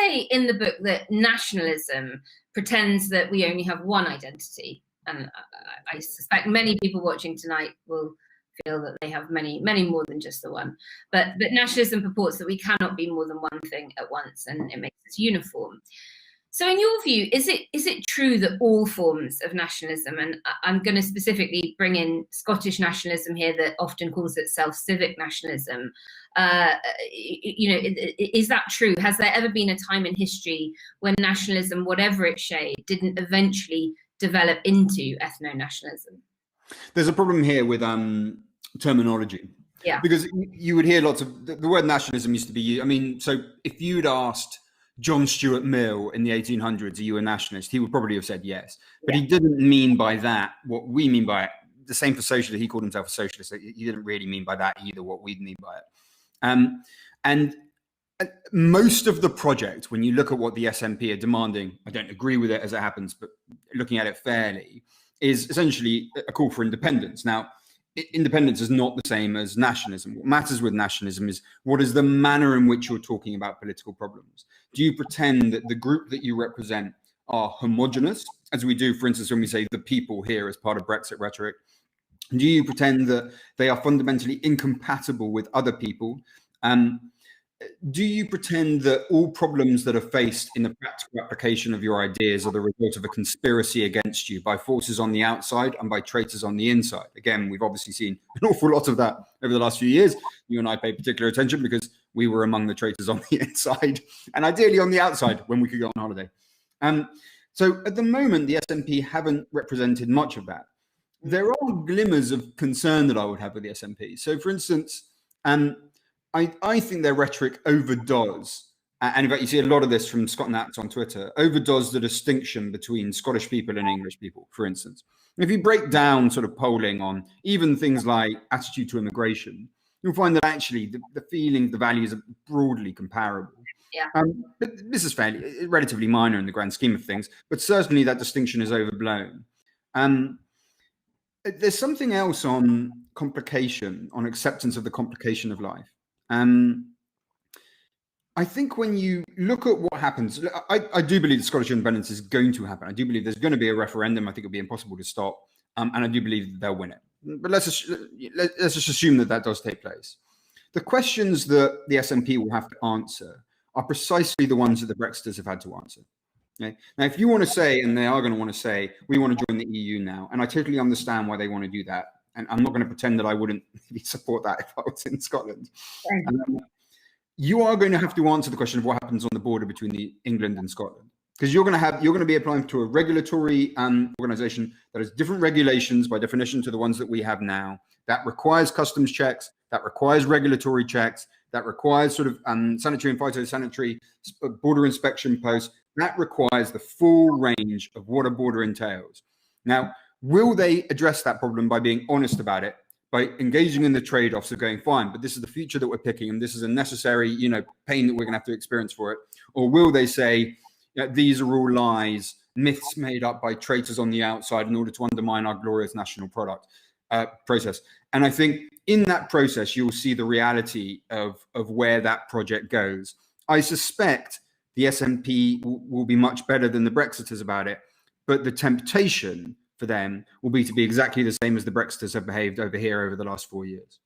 say in the book that nationalism pretends that we only have one identity, and I suspect many people watching tonight will feel that they have many more than just the one. But nationalism purports that we cannot be more than one thing at once, and it makes us uniform. So in your view, is it true that all forms of nationalism, and I'm going to specifically bring in Scottish nationalism here that often calls itself civic nationalism, is that true? Has there ever been a time in history when nationalism, whatever its shade, didn't eventually develop into ethno-nationalism? There's a problem here with terminology. Yeah. Because you would hear lots of, the word nationalism used to be used. I mean, so if you'd asked John Stuart Mill in the 1800s, are you a nationalist? He would probably have said yes. But he didn't mean by that what we mean by it. The same for socialist. He called himself a socialist. He didn't really mean by that either what we mean by it. And most of the project, when you look at what the SNP are demanding, I don't agree with it as it happens, but looking at it fairly, is essentially a call for independence. Now, independence is not the same as nationalism. What matters with nationalism is what is the manner in which you're talking about political problems. Do you pretend that the group that you represent are homogenous, as we do, for instance, when we say the people here as part of Brexit rhetoric? Do you pretend that they are fundamentally incompatible with other people? Do you pretend that all problems that are faced in the practical application of your ideas are the result of a conspiracy against you by forces on the outside and by traitors on the inside? Again, we've obviously seen an awful lot of that over the last few years. You and I paid particular attention because we were among the traitors on the inside and ideally on the outside when we could go on holiday. So at the moment, the SNP haven't represented much of that. There are glimmers of concern that I would have with the SNP. So for instance, I think their rhetoric overdoes, and in fact, you see a lot of this from Scott Nats on Twitter, overdoes the distinction between Scottish people and English people, for instance. If you break down sort of polling on even things like attitude to immigration, you'll find that actually the feelings, the values are broadly comparable. Yeah. But this is relatively minor in the grand scheme of things, but certainly that distinction is overblown. There's something else on complication, on acceptance of the complication of life. I think when you look at what happens, I do believe the Scottish independence is going to happen. I do believe there's going to be a referendum. I think it'll be impossible to stop, and I do believe they'll win it. But let's just assume that does take place. The questions that the SNP will have to answer are precisely the ones that the Brexiters have had to answer. Okay? Now, if you want to say, and they are going to want to say, we want to join the EU now, and I totally understand why they want to do that. And I'm not going to pretend that I wouldn't support that if I was in Scotland. You are going to have to answer the question of what happens on the border between England and Scotland, because you're going to be applying to a regulatory organisation that has different regulations by definition to the ones that we have now. That requires customs checks, that requires regulatory checks, that requires sort of sanitary and phytosanitary border inspection posts. That requires the full range of what a border entails. Now, will they address that problem by being honest about it, by engaging in the trade-offs of going, fine, but this is the future that we're picking, and this is a necessary, pain that we're going to have to experience for it? Or will they say, these are all lies, myths made up by traitors on the outside in order to undermine our glorious national process? And I think in that process, you'll see the reality of where that project goes. I suspect the SNP will be much better than the Brexiters about it, but the temptation for them will be to be exactly the same as the Brexiters have behaved over here over the last 4 years.